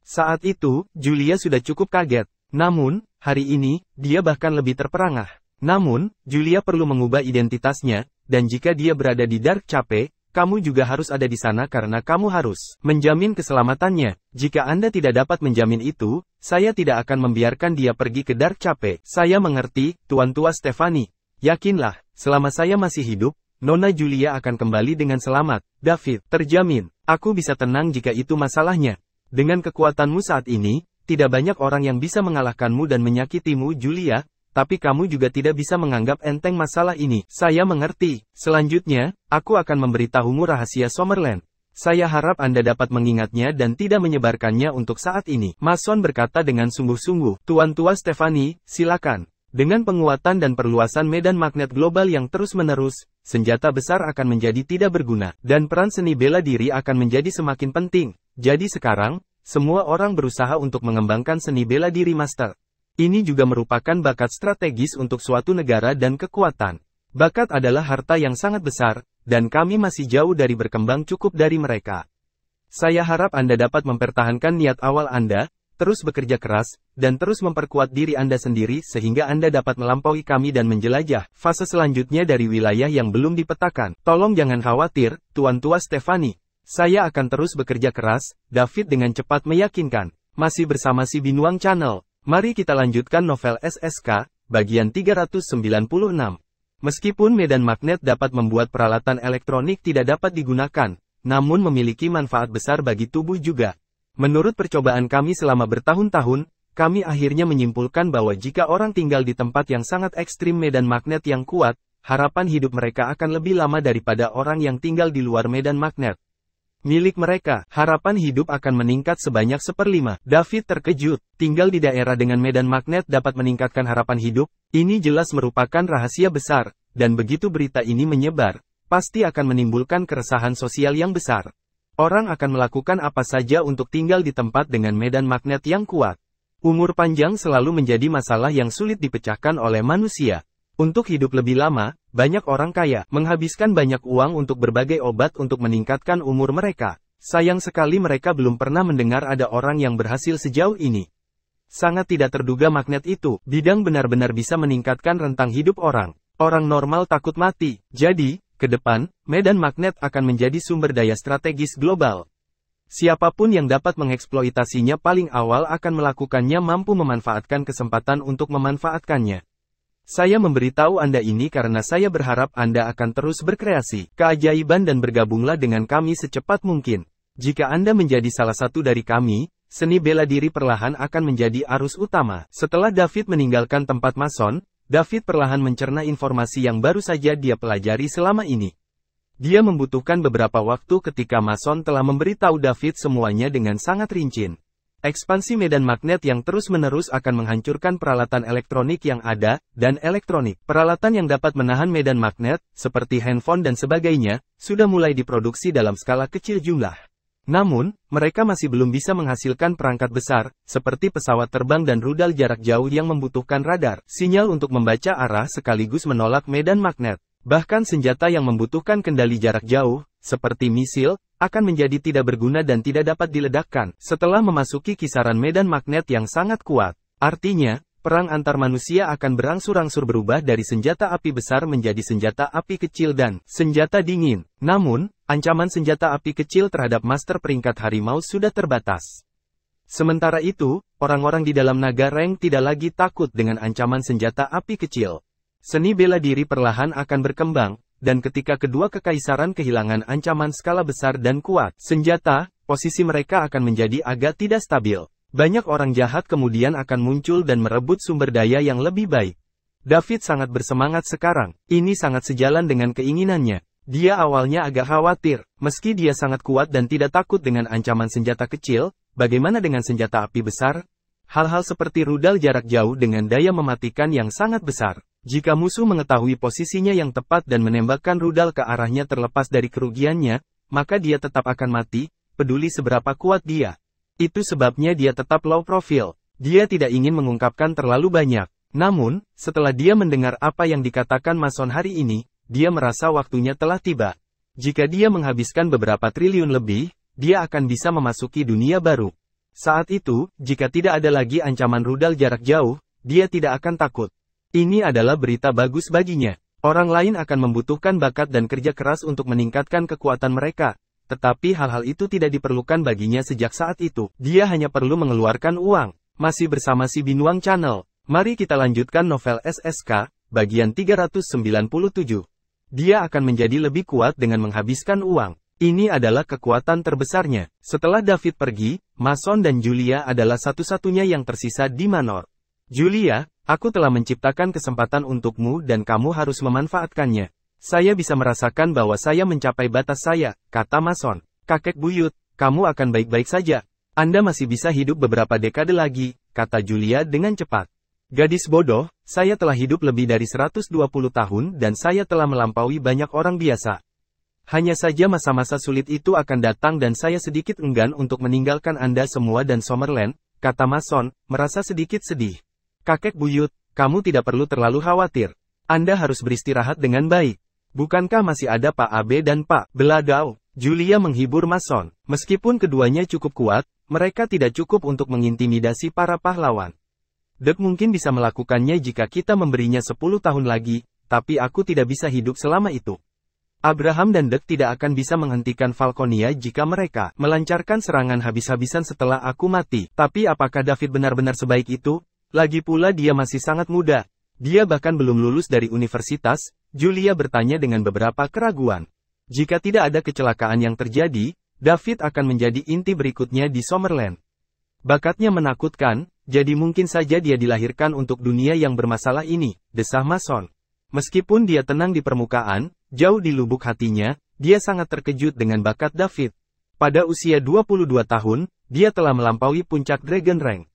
Saat itu, Julia sudah cukup kaget. Namun, hari ini, dia bahkan lebih terperangah. Namun, Julia perlu mengubah identitasnya, dan jika dia berada di Dark Chapel, kamu juga harus ada di sana karena kamu harus menjamin keselamatannya. Jika Anda tidak dapat menjamin itu, saya tidak akan membiarkan dia pergi ke Dark Cafe. Saya mengerti, Tuan Tua Stefani. Yakinlah, selama saya masih hidup, Nona Julia akan kembali dengan selamat. David, terjamin. Aku bisa tenang jika itu masalahnya. Dengan kekuatanmu saat ini, tidak banyak orang yang bisa mengalahkanmu dan menyakitimu, Julia. Tapi kamu juga tidak bisa menganggap enteng masalah ini. Saya mengerti. Selanjutnya, aku akan memberitahumu rahasia Summerland. Saya harap Anda dapat mengingatnya dan tidak menyebarkannya untuk saat ini. Mason berkata dengan sungguh-sungguh. Tuan Tua Stefani, silakan. Dengan penguatan dan perluasan medan magnet global yang terus-menerus, senjata besar akan menjadi tidak berguna, dan peran seni bela diri akan menjadi semakin penting. Jadi sekarang, semua orang berusaha untuk mengembangkan seni bela diri master. Ini juga merupakan bakat strategis untuk suatu negara dan kekuatan. Bakat adalah harta yang sangat besar, dan kami masih jauh dari berkembang cukup dari mereka. Saya harap Anda dapat mempertahankan niat awal Anda, terus bekerja keras, dan terus memperkuat diri Anda sendiri sehingga Anda dapat melampaui kami dan menjelajah fase selanjutnya dari wilayah yang belum dipetakan. Tolong jangan khawatir, Tuan Tua Stefani. Saya akan terus bekerja keras, David dengan cepat meyakinkan. Masih bersama si Binuang Channel. Mari kita lanjutkan novel SSK, bagian 396. Meskipun medan magnet dapat membuat peralatan elektronik tidak dapat digunakan, namun memiliki manfaat besar bagi tubuh juga. Menurut percobaan kami selama bertahun-tahun, kami akhirnya menyimpulkan bahwa jika orang tinggal di tempat yang sangat ekstrim medan magnet yang kuat, harapan hidup mereka akan lebih lama daripada orang yang tinggal di luar medan magnet milik mereka. Harapan hidup akan meningkat sebanyak 1/5. David terkejut. Tinggal di daerah dengan medan magnet dapat meningkatkan harapan hidup. Ini jelas merupakan rahasia besar, dan begitu berita ini menyebar, pasti akan menimbulkan keresahan sosial yang besar. Orang akan melakukan apa saja untuk tinggal di tempat dengan medan magnet yang kuat. Umur panjang selalu menjadi masalah yang sulit dipecahkan oleh manusia. Untuk hidup lebih lama, banyak orang kaya menghabiskan banyak uang untuk berbagai obat untuk meningkatkan umur mereka. Sayang sekali mereka belum pernah mendengar ada orang yang berhasil sejauh ini. Sangat tidak terduga magnet itu, bidang benar-benar bisa meningkatkan rentang hidup orang. Orang normal takut mati. Jadi, ke depan, medan magnet akan menjadi sumber daya strategis global. Siapapun yang dapat mengeksploitasinya paling awal akan melakukannya mampu memanfaatkan kesempatan untuk memanfaatkannya. Saya memberitahu Anda ini karena saya berharap Anda akan terus berkreasi keajaiban dan bergabunglah dengan kami secepat mungkin. Jika Anda menjadi salah satu dari kami, seni bela diri perlahan akan menjadi arus utama. Setelah David meninggalkan tempat Mason, David perlahan mencerna informasi yang baru saja dia pelajari selama ini. Dia membutuhkan beberapa waktu ketika Mason telah memberitahu David semuanya dengan sangat rinci. Ekspansi medan magnet yang terus-menerus akan menghancurkan peralatan elektronik yang ada, dan elektronik. Peralatan yang dapat menahan medan magnet, seperti handphone dan sebagainya, sudah mulai diproduksi dalam skala kecil jumlah. Namun, mereka masih belum bisa menghasilkan perangkat besar, seperti pesawat terbang dan rudal jarak jauh yang membutuhkan radar, sinyal untuk membaca arah sekaligus menolak medan magnet. Bahkan senjata yang membutuhkan kendali jarak jauh, seperti misil, akan menjadi tidak berguna dan tidak dapat diledakkan setelah memasuki kisaran medan magnet yang sangat kuat. Artinya, perang antar manusia akan berangsur-angsur berubah dari senjata api besar menjadi senjata api kecil dan senjata dingin. Namun, ancaman senjata api kecil terhadap master peringkat harimau sudah terbatas. Sementara itu, orang-orang di dalam naga Reng tidak lagi takut dengan ancaman senjata api kecil. Seni bela diri perlahan akan berkembang, dan ketika kedua kekaisaran kehilangan ancaman skala besar dan kuat senjata, posisi mereka akan menjadi agak tidak stabil. Banyak orang jahat kemudian akan muncul dan merebut sumber daya yang lebih baik. David sangat bersemangat sekarang. Ini sangat sejalan dengan keinginannya. Dia awalnya agak khawatir, meski dia sangat kuat dan tidak takut dengan ancaman senjata kecil, bagaimana dengan senjata api besar? Hal-hal seperti rudal jarak jauh dengan daya mematikan yang sangat besar. Jika musuh mengetahui posisinya yang tepat dan menembakkan rudal ke arahnya terlepas dari kerugiannya, maka dia tetap akan mati, peduli seberapa kuat dia. Itu sebabnya dia tetap low profile. Dia tidak ingin mengungkapkan terlalu banyak. Namun, setelah dia mendengar apa yang dikatakan Mason hari ini, dia merasa waktunya telah tiba. Jika dia menghabiskan beberapa triliun lebih, dia akan bisa memasuki dunia baru. Saat itu, jika tidak ada lagi ancaman rudal jarak jauh, dia tidak akan takut. Ini adalah berita bagus baginya. Orang lain akan membutuhkan bakat dan kerja keras untuk meningkatkan kekuatan mereka, tetapi hal-hal itu tidak diperlukan baginya sejak saat itu. Dia hanya perlu mengeluarkan uang. Masih bersama si Binuang Channel. Mari kita lanjutkan novel SSK, bagian 397. Dia akan menjadi lebih kuat dengan menghabiskan uang. Ini adalah kekuatan terbesarnya. Setelah David pergi, Mason dan Julia adalah satu-satunya yang tersisa di Manor. Julia, aku telah menciptakan kesempatan untukmu dan kamu harus memanfaatkannya. Saya bisa merasakan bahwa saya mencapai batas saya, kata Mason. Kakek buyut, kamu akan baik-baik saja. Anda masih bisa hidup beberapa dekade lagi, kata Julia dengan cepat. Gadis bodoh, saya telah hidup lebih dari 120 tahun dan saya telah melampaui banyak orang biasa. Hanya saja masa-masa sulit itu akan datang dan saya sedikit enggan untuk meninggalkan Anda semua dan Summerland, kata Mason, merasa sedikit sedih. Kakek buyut, kamu tidak perlu terlalu khawatir. Anda harus beristirahat dengan baik. Bukankah masih ada Pak Abe dan Pak Beladau? Julia menghibur Mason. Meskipun keduanya cukup kuat, mereka tidak cukup untuk mengintimidasi para pahlawan. Dek mungkin bisa melakukannya jika kita memberinya 10 tahun lagi, tapi aku tidak bisa hidup selama itu. Abraham dan Dek tidak akan bisa menghentikan Falconia jika mereka melancarkan serangan habis-habisan setelah aku mati. Tapi apakah David benar-benar sebaik itu? Lagi pula dia masih sangat muda. Dia bahkan belum lulus dari universitas, Julia bertanya dengan beberapa keraguan. Jika tidak ada kecelakaan yang terjadi, David akan menjadi inti berikutnya di Summerland. Bakatnya menakutkan, jadi mungkin saja dia dilahirkan untuk dunia yang bermasalah ini, desah Mason. Meskipun dia tenang di permukaan, jauh di lubuk hatinya, dia sangat terkejut dengan bakat David. Pada usia 22 tahun, dia telah melampaui puncak Dragon Rank.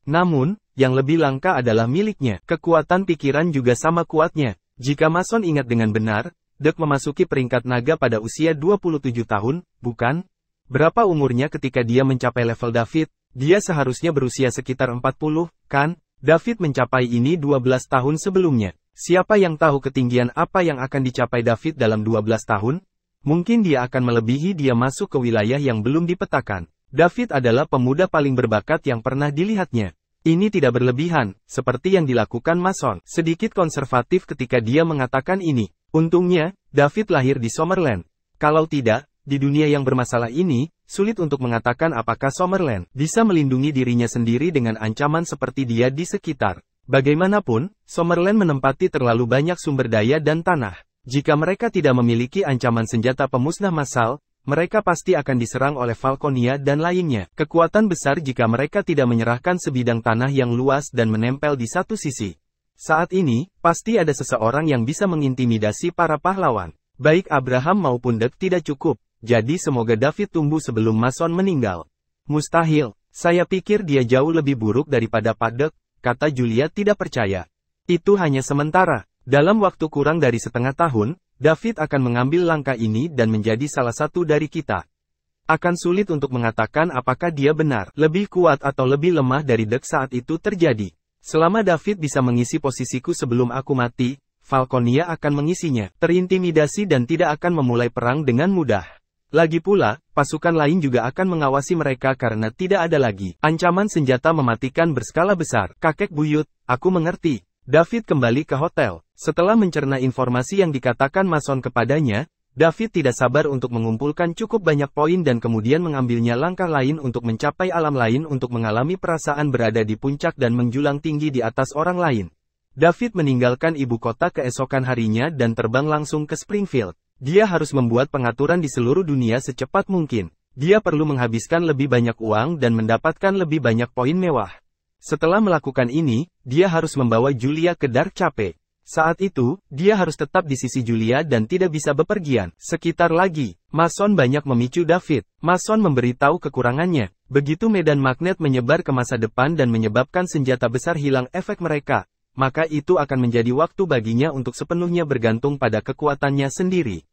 Namun, yang lebih langka adalah miliknya. Kekuatan pikiran juga sama kuatnya. Jika Mason ingat dengan benar, Dek memasuki peringkat naga pada usia 27 tahun, bukan? Berapa umurnya ketika dia mencapai level David? Dia seharusnya berusia sekitar 40, kan? David mencapai ini 12 tahun sebelumnya. Siapa yang tahu ketinggian apa yang akan dicapai David dalam 12 tahun? Mungkin dia akan melebihi dia masuk ke wilayah yang belum dipetakan. David adalah pemuda paling berbakat yang pernah dilihatnya. Ini tidak berlebihan, seperti yang dilakukan Mason. Sedikit konservatif ketika dia mengatakan ini. Untungnya, David lahir di Summerland. Kalau tidak, di dunia yang bermasalah ini, sulit untuk mengatakan apakah Summerland bisa melindungi dirinya sendiri dengan ancaman seperti dia di sekitar. Bagaimanapun, Summerland menempati terlalu banyak sumber daya dan tanah. Jika mereka tidak memiliki ancaman senjata pemusnah massal, mereka pasti akan diserang oleh Falconia dan lainnya. Kekuatan besar jika mereka tidak menyerahkan sebidang tanah yang luas dan menempel di satu sisi. Saat ini, pasti ada seseorang yang bisa mengintimidasi para pahlawan. Baik Abraham maupun Dek tidak cukup. Jadi semoga David tumbuh sebelum Mason meninggal. Mustahil, saya pikir dia jauh lebih buruk daripada Pak Dek, kata Julia tidak percaya. Itu hanya sementara. Dalam waktu kurang dari setengah tahun, David akan mengambil langkah ini dan menjadi salah satu dari kita. Akan sulit untuk mengatakan apakah dia benar, lebih kuat atau lebih lemah dari Dek saat itu terjadi. Selama David bisa mengisi posisiku sebelum aku mati, Falconia akan mengisinya, terintimidasi dan tidak akan memulai perang dengan mudah. Lagi pula, pasukan lain juga akan mengawasi mereka karena tidak ada lagi ancaman senjata mematikan berskala besar. Kakek buyut, aku mengerti. David kembali ke hotel. Setelah mencerna informasi yang dikatakan Mason kepadanya, David tidak sabar untuk mengumpulkan cukup banyak poin dan kemudian mengambilnya langkah lain untuk mencapai alam lain untuk mengalami perasaan berada di puncak dan menjulang tinggi di atas orang lain. David meninggalkan ibu kota keesokan harinya dan terbang langsung ke Springfield. Dia harus membuat pengaturan di seluruh dunia secepat mungkin. Dia perlu menghabiskan lebih banyak uang dan mendapatkan lebih banyak poin mewah. Setelah melakukan ini, dia harus membawa Julia ke Dark Cape. Saat itu, dia harus tetap di sisi Julia dan tidak bisa bepergian. Sekitar lagi, Mason banyak memicu David. Mason memberitahu kekurangannya. Begitu medan magnet menyebar ke masa depan dan menyebabkan senjata besar hilang efek mereka, maka itu akan menjadi waktu baginya untuk sepenuhnya bergantung pada kekuatannya sendiri.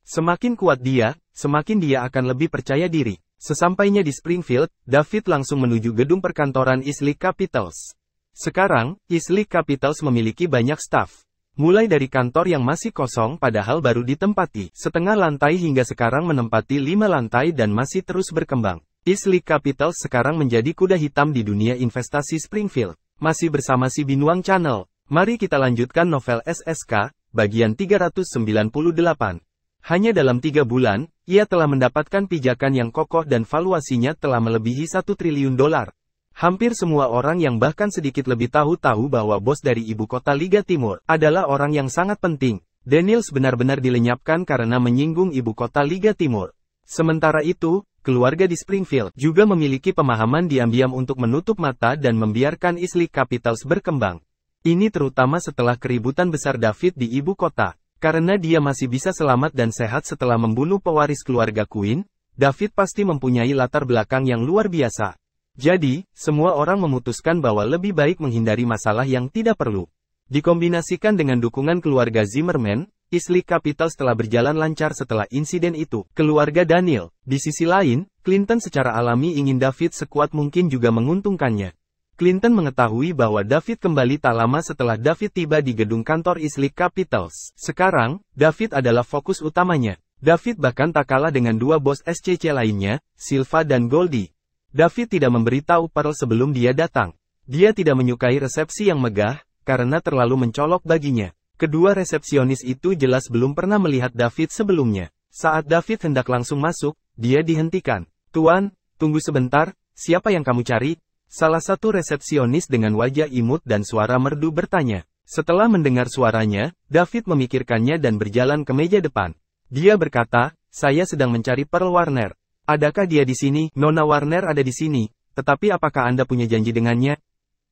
Semakin kuat dia, semakin dia akan lebih percaya diri. Sesampainya di Springfield, David langsung menuju gedung perkantoran Isley Capitals. Sekarang, Isley Capitals memiliki banyak staf. Mulai dari kantor yang masih kosong padahal baru ditempati, setengah lantai hingga sekarang menempati 5 lantai dan masih terus berkembang. Isley Capitals sekarang menjadi kuda hitam di dunia investasi Springfield. Masih bersama si Binuang Channel. Mari kita lanjutkan novel SSK, bagian 398. Hanya dalam 3 bulan, ia telah mendapatkan pijakan yang kokoh dan valuasinya telah melebihi 1 triliun dolar. Hampir semua orang yang bahkan sedikit lebih tahu bahwa bos dari ibu kota Liga Timur adalah orang yang sangat penting. Daniels benar-benar dilenyapkan karena menyinggung ibu kota Liga Timur. Sementara itu, keluarga di Springfield juga memiliki pemahaman diam-diam untuk menutup mata dan membiarkan Islip Capitals berkembang. Ini terutama setelah keributan besar David di ibu kota. Karena dia masih bisa selamat dan sehat setelah membunuh pewaris keluarga Quinn, David pasti mempunyai latar belakang yang luar biasa. Jadi, semua orang memutuskan bahwa lebih baik menghindari masalah yang tidak perlu. Dikombinasikan dengan dukungan keluarga Zimmerman, Islip Capitals telah berjalan lancar setelah insiden itu. Keluarga Daniel, di sisi lain, Clinton secara alami ingin David sekuat mungkin juga menguntungkannya. Clinton mengetahui bahwa David kembali tak lama setelah David tiba di gedung kantor Islip Capitals. Sekarang, David adalah fokus utamanya. David bahkan tak kalah dengan 2 bos SCC lainnya, Silva dan Goldie. David tidak memberitahu Pearl sebelum dia datang. Dia tidak menyukai resepsi yang megah, karena terlalu mencolok baginya. Kedua resepsionis itu jelas belum pernah melihat David sebelumnya. Saat David hendak langsung masuk, dia dihentikan. "Tuan, tunggu sebentar, siapa yang kamu cari?" Salah satu resepsionis dengan wajah imut dan suara merdu bertanya. Setelah mendengar suaranya, David memikirkannya dan berjalan ke meja depan. Dia berkata, "Saya sedang mencari Pearl Warner. Adakah dia di sini?" "Nona Warner ada di sini, tetapi apakah Anda punya janji dengannya?"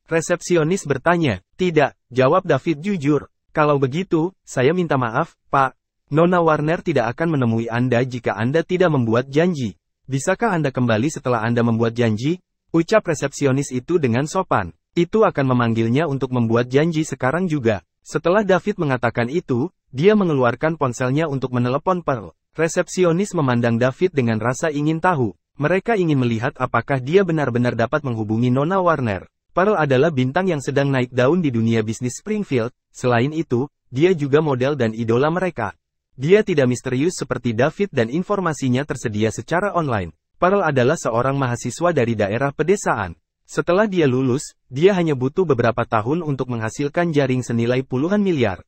Resepsionis bertanya. "Tidak," jawab David jujur. "Kalau begitu, saya minta maaf, Pak. Nona Warner tidak akan menemui Anda jika Anda tidak membuat janji. Bisakah Anda kembali setelah Anda membuat janji?" Ucap resepsionis itu dengan sopan. Itu akan memanggilnya untuk membuat janji sekarang juga. Setelah David mengatakan itu, dia mengeluarkan ponselnya untuk menelepon Pearl. Resepsionis memandang David dengan rasa ingin tahu. Mereka ingin melihat apakah dia benar-benar dapat menghubungi Nona Warner. Pearl adalah bintang yang sedang naik daun di dunia bisnis Springfield. Selain itu, dia juga model dan idola mereka. Dia tidak misterius seperti David dan informasinya tersedia secara online. Pearl adalah seorang mahasiswa dari daerah pedesaan. Setelah dia lulus, dia hanya butuh beberapa tahun untuk menghasilkan jaring senilai puluhan miliar.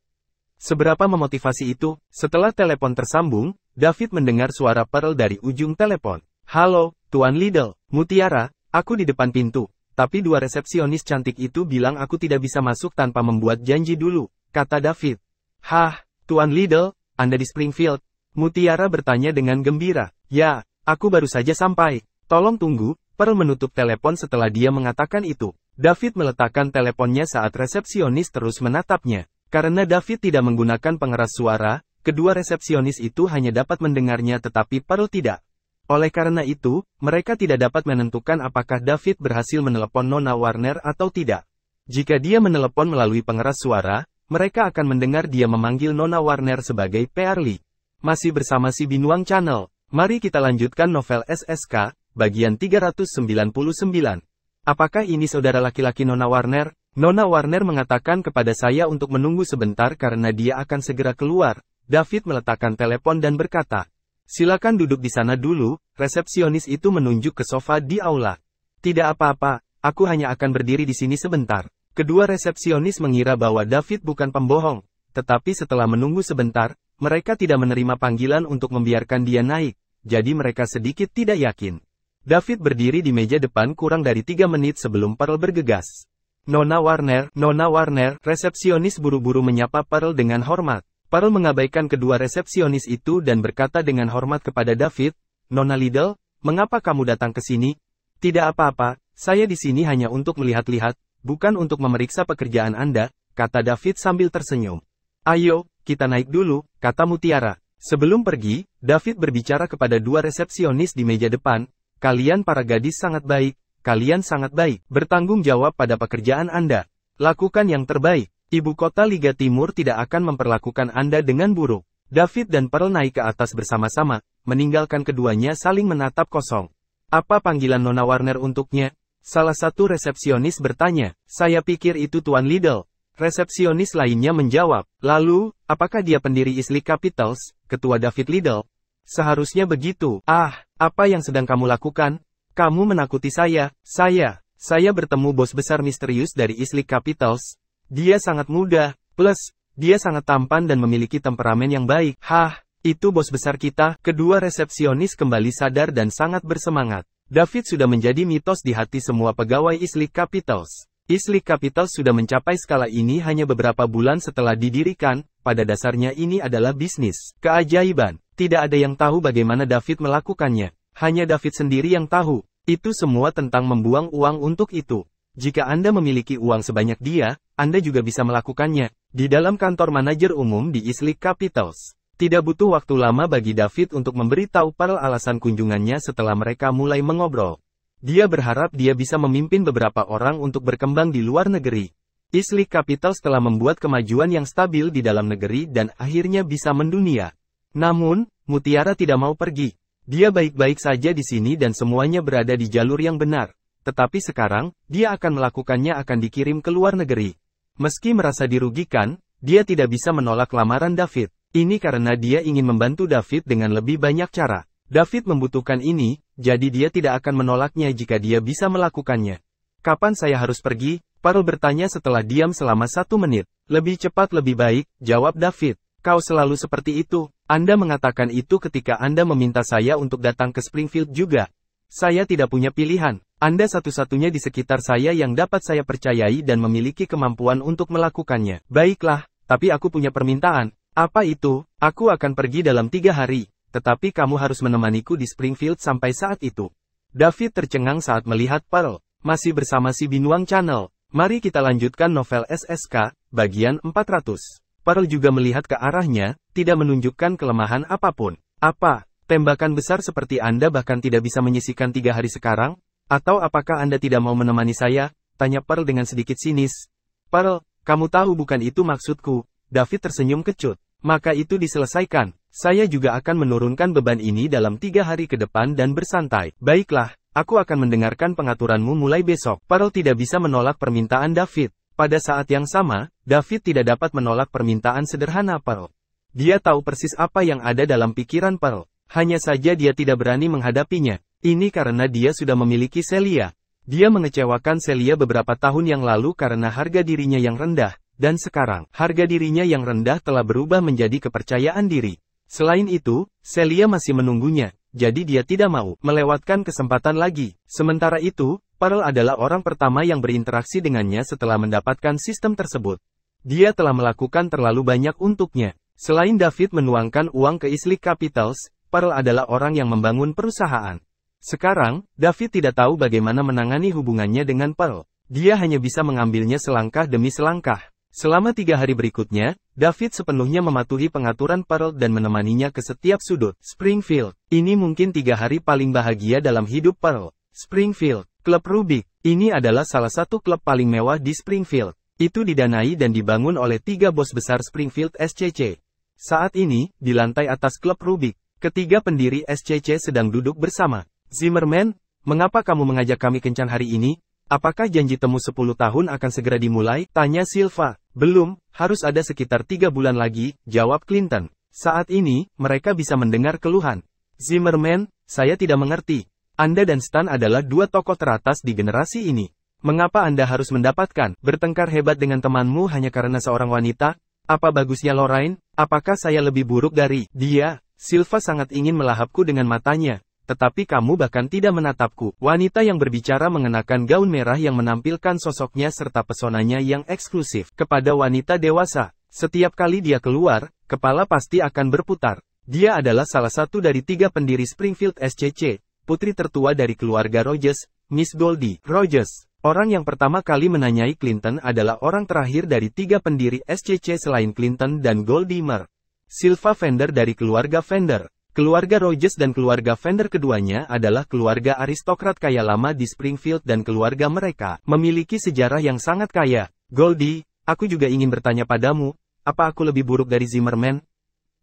Seberapa memotivasi itu? Setelah telepon tersambung, David mendengar suara Pearl dari ujung telepon. "Halo, Tuan Liddell, Mutiara, aku di depan pintu. Tapi 2 resepsionis cantik itu bilang aku tidak bisa masuk tanpa membuat janji dulu," kata David. "Hah, Tuan Liddell, Anda di Springfield?" Mutiara bertanya dengan gembira. "Ya, aku baru saja sampai. Tolong tunggu." Pearl menutup telepon setelah dia mengatakan itu. David meletakkan teleponnya saat resepsionis terus menatapnya. Karena David tidak menggunakan pengeras suara, kedua resepsionis itu hanya dapat mendengarnya tetapi Pearl tidak. Oleh karena itu, mereka tidak dapat menentukan apakah David berhasil menelepon Nona Warner atau tidak. Jika dia menelepon melalui pengeras suara, mereka akan mendengar dia memanggil Nona Warner sebagai Pearly. Masih bersama si Binuang Channel. Mari kita lanjutkan novel SSK, bagian 399. Apakah ini saudara laki-laki Nona Warner? Nona Warner mengatakan kepada saya untuk menunggu sebentar karena dia akan segera keluar. David meletakkan telepon dan berkata, "Silakan duduk di sana dulu." Resepsionis itu menunjuk ke sofa di aula. "Tidak apa-apa, aku hanya akan berdiri di sini sebentar." Kedua resepsionis mengira bahwa David bukan pembohong. Tetapi setelah menunggu sebentar, mereka tidak menerima panggilan untuk membiarkan dia naik. Jadi mereka sedikit tidak yakin. David berdiri di meja depan kurang dari 3 menit sebelum Pearl bergegas. Nona Warner, resepsionis buru-buru menyapa Pearl dengan hormat. Pearl mengabaikan kedua resepsionis itu dan berkata dengan hormat kepada David, "Nona Liddell, mengapa kamu datang ke sini?" "Tidak apa-apa, saya di sini hanya untuk melihat-lihat, bukan untuk memeriksa pekerjaan Anda," kata David sambil tersenyum. "Ayo, kita naik dulu," kata Mutiara. Sebelum pergi, David berbicara kepada 2 resepsionis di meja depan, "Kalian para gadis sangat baik, kalian sangat baik, bertanggung jawab pada pekerjaan Anda. Lakukan yang terbaik. Ibu kota Liga Timur tidak akan memperlakukan Anda dengan buruk." David dan Pearl naik ke atas bersama-sama, meninggalkan keduanya saling menatap kosong. "Apa panggilan Nona Warner untuknya?" Salah satu resepsionis bertanya. "Saya pikir itu Tuan Liddell." Resepsionis lainnya menjawab. "Lalu, apakah dia pendiri Islip Capitals, ketua David Liddell?" "Seharusnya begitu." "Ah, apa yang sedang kamu lakukan? Kamu menakuti saya." Saya bertemu bos besar misterius dari Islip Capitals. Dia sangat muda, plus, Dia sangat tampan dan memiliki temperamen yang baik. Hah, itu bos besar kita. Kedua resepsionis kembali sadar dan sangat bersemangat. David sudah menjadi mitos di hati semua pegawai Islip Capitals. Islip Capitals sudah mencapai skala ini hanya beberapa bulan setelah didirikan. Pada dasarnya ini adalah bisnis keajaiban. Tidak ada yang tahu bagaimana David melakukannya. Hanya David sendiri yang tahu. Itu semua tentang membuang uang untuk itu. Jika Anda memiliki uang sebanyak dia, Anda juga bisa melakukannya. Di dalam kantor manajer umum di Islip Capitals. Tidak butuh waktu lama bagi David untuk memberitahu Pearl alasan kunjungannya setelah mereka mulai mengobrol. Dia berharap dia bisa memimpin beberapa orang untuk berkembang di luar negeri. Islip Capitals telah membuat kemajuan yang stabil di dalam negeri dan akhirnya bisa mendunia. Namun, Mutiara tidak mau pergi. Dia baik-baik saja di sini dan semuanya berada di jalur yang benar. Tetapi sekarang, dia akan melakukannya akan dikirim ke luar negeri. Meski merasa dirugikan, dia tidak bisa menolak lamaran David. Ini karena dia ingin membantu David dengan lebih banyak cara. David membutuhkan ini, jadi dia tidak akan menolaknya jika dia bisa melakukannya. Kapan saya harus pergi? Pearl bertanya setelah diam selama 1 menit. Lebih cepat lebih baik, jawab David. Kau selalu seperti itu. Anda mengatakan itu ketika Anda meminta saya untuk datang ke Springfield juga. Saya tidak punya pilihan. Anda satu-satunya di sekitar saya yang dapat saya percayai dan memiliki kemampuan untuk melakukannya. Baiklah, tapi aku punya permintaan. Apa itu? Aku akan pergi dalam 3 hari. Tetapi kamu harus menemaniku di Springfield sampai saat itu. David tercengang saat melihat Pearl. Masih bersama si Binuang Channel. Mari kita lanjutkan novel SSK, bagian 400. Pearl juga melihat ke arahnya, tidak menunjukkan kelemahan apapun. Apa? Tembakan besar seperti Anda bahkan tidak bisa menyisihkan 3 hari sekarang? Atau apakah Anda tidak mau menemani saya? Tanya Pearl dengan sedikit sinis. Pearl, kamu tahu bukan itu maksudku. David tersenyum kecut. Maka itu diselesaikan. Saya juga akan menurunkan beban ini dalam 3 hari ke depan dan bersantai. Baiklah. Aku akan mendengarkan pengaturanmu mulai besok. Pearl tidak bisa menolak permintaan David. Pada saat yang sama, David tidak dapat menolak permintaan sederhana Pearl. Dia tahu persis apa yang ada dalam pikiran Pearl. Hanya saja dia tidak berani menghadapinya. Ini karena dia sudah memiliki Celia. Dia mengecewakan Celia beberapa tahun yang lalu karena harga dirinya yang rendah. Dan sekarang, harga dirinya yang rendah telah berubah menjadi kepercayaan diri. Selain itu, Celia masih menunggunya. Jadi dia tidak mau melewatkan kesempatan lagi. Sementara itu, Pearl adalah orang pertama yang berinteraksi dengannya setelah mendapatkan sistem tersebut. Dia telah melakukan terlalu banyak untuknya. Selain David menuangkan uang ke Islip Capitals, Pearl adalah orang yang membangun perusahaan. Sekarang, David tidak tahu bagaimana menangani hubungannya dengan Pearl. Dia hanya bisa mengambilnya selangkah demi selangkah. Selama 3 hari berikutnya, David sepenuhnya mematuhi pengaturan Pearl dan menemaninya ke setiap sudut. Springfield. Ini mungkin 3 hari paling bahagia dalam hidup Pearl. Springfield. Klub Rubik. Ini adalah salah satu klub paling mewah di Springfield. Itu didanai dan dibangun oleh 3 bos besar Springfield SCC. Saat ini, di lantai atas klub Rubik, ketiga pendiri SCC sedang duduk bersama. Zimmerman, mengapa kamu mengajak kami kencan hari ini? Apakah janji temu 10 tahun akan segera dimulai? Tanya Silva. Belum, harus ada sekitar 3 bulan lagi, jawab Clinton. Saat ini, mereka bisa mendengar keluhan. Zimmerman, saya tidak mengerti. Anda dan Stan adalah 2 tokoh teratas di generasi ini. Mengapa Anda harus mendapatkan bertengkar hebat dengan temanmu hanya karena seorang wanita? Apa bagusnya Lorraine? Apakah saya lebih buruk dari dia? Silva sangat ingin melahapku dengan matanya. Tetapi kamu bahkan tidak menatapku. Wanita yang berbicara mengenakan gaun merah yang menampilkan sosoknya serta pesonanya yang eksklusif. Kepada wanita dewasa, setiap kali dia keluar, kepala pasti akan berputar. Dia adalah salah satu dari 3 pendiri Springfield SCC, putri tertua dari keluarga Rogers, Miss Goldie Rogers. Orang yang pertama kali menanyai Clinton adalah orang terakhir dari 3 pendiri SCC selain Clinton dan Goldie Mer. Silva Fender dari keluarga Fender. Keluarga Rogers dan keluarga Fender keduanya adalah keluarga aristokrat kaya lama di Springfield dan keluarga mereka memiliki sejarah yang sangat kaya. Goldie, aku juga ingin bertanya padamu, apa aku lebih buruk dari Zimmerman?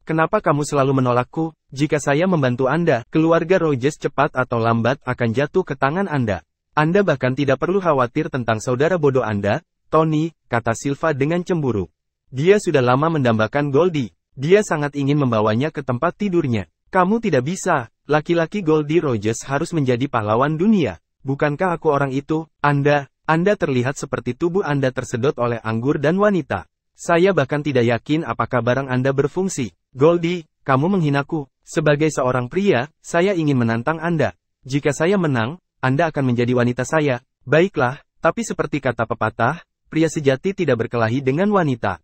Kenapa kamu selalu menolakku? Jika saya membantu Anda, keluarga Rogers cepat atau lambat akan jatuh ke tangan Anda. Anda bahkan tidak perlu khawatir tentang saudara bodoh Anda, Tony, kata Silva dengan cemburu. Dia sudah lama mendambakan Goldie. Dia sangat ingin membawanya ke tempat tidurnya. Kamu tidak bisa, laki-laki Goldie Rogers harus menjadi pahlawan dunia. Bukankah aku orang itu? Anda terlihat seperti tubuh Anda tersedot oleh anggur dan wanita. Saya bahkan tidak yakin apakah barang Anda berfungsi. Goldie, kamu menghinaku. Sebagai seorang pria, saya ingin menantang Anda. Jika saya menang, Anda akan menjadi wanita saya. Baiklah, tapi seperti kata pepatah, pria sejati tidak berkelahi dengan wanita.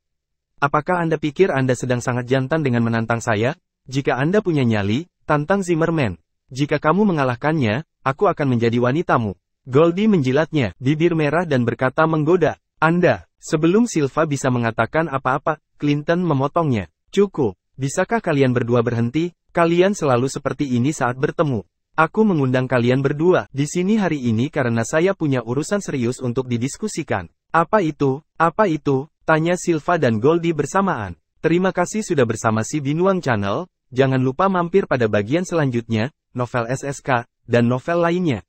Apakah Anda pikir Anda sedang sangat jantan dengan menantang saya? Jika Anda punya nyali, tantang Zimmerman. Jika kamu mengalahkannya, aku akan menjadi wanitamu. Goldie menjilatnya, bibir merah dan berkata menggoda. Anda, sebelum Silva bisa mengatakan apa-apa, Clinton memotongnya. Cukup, bisakah kalian berdua berhenti? Kalian selalu seperti ini saat bertemu. Aku mengundang kalian berdua di sini hari ini karena saya punya urusan serius untuk didiskusikan. Apa itu? Apa itu? Tanya Silva dan Goldie bersamaan. Terima kasih sudah bersama si Binuang Channel. Jangan lupa mampir pada bagian selanjutnya, novel SSK, dan novel lainnya.